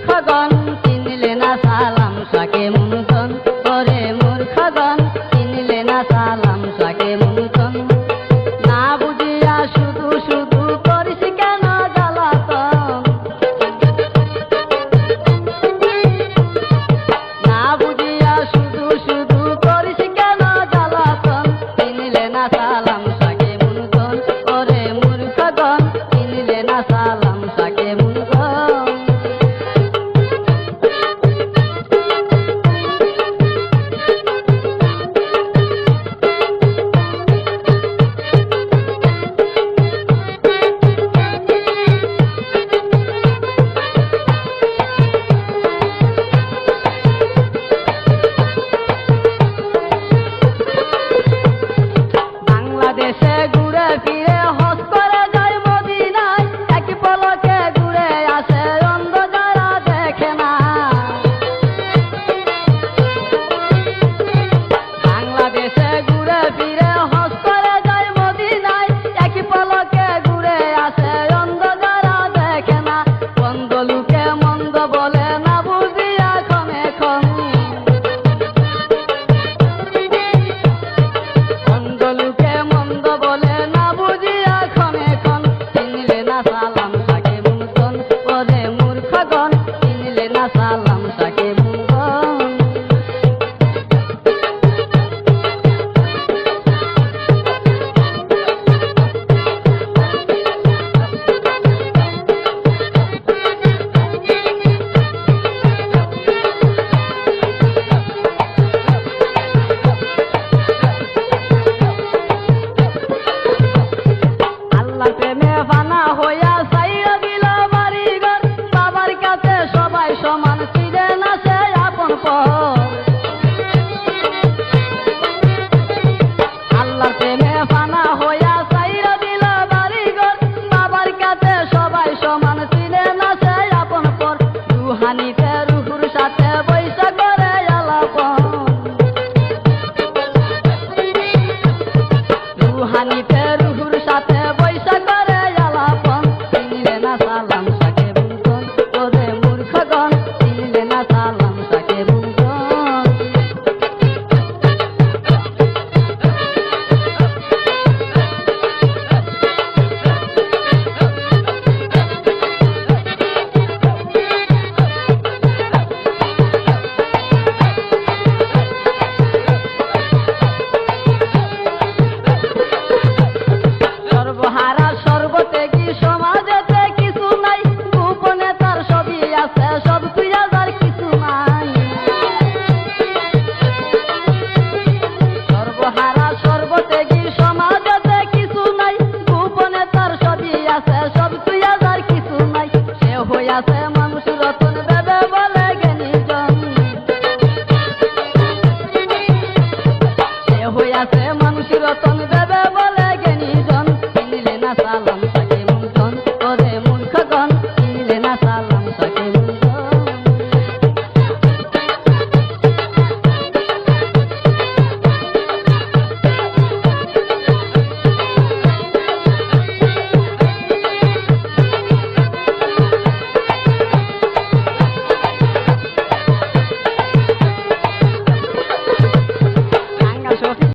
মূর্খগণ চিনলে না সালাম শাকে মুনতন, ওরে মূর্খগণ চিনলে না সালাম শাকে মুনতন। না বুঝিয়া শুধু শুধু করিস কেন জ্বালাতন, না বুঝিয়া শুধু শুধু করিস কেন জ্বালাতন। চিনলে না সালাম শাকে মুনতন, ওরে মূর্খগণ চিনলে না সালাম শাকে মুনতন। বাংলাদেশে ঘুরে ফিরে হজ করে যায় মদিনায়, এক পলকে ঘুরে আসে অন্ধ যারা দেখে না। বাংলাদেশে ঘুরে ফিরে হজ করে যায় মদিনায়, এক পলকে ঘুরে আসে অন্ধ যারা দেখে না। বন্ধ লোকে মন্দ বলে না বুঝিয়া ক্ষণে ক্ষণ, বন্ধ লোকে মন্দ বলে না বুঝিয়া ক্ষণে ক্ষণ। চিনলে না সালাম শাকে মুনতন, ওরে মূর্খগণ চিনলে না সালাম শাকে মুনতন। আল্লাহর প্রেমে ফানা হইয়া ছাইরা দিল বাড়িঘর, বাবার কাছে সবাই সমান চিনে না সে আপন পর। আল্লাহর প্রেমে ফানা হইয়া ছাইরা দিল বাড়িঘর, বাবার কাছে সবাই সমান চিনে না সে আপন পর। রুহানিতে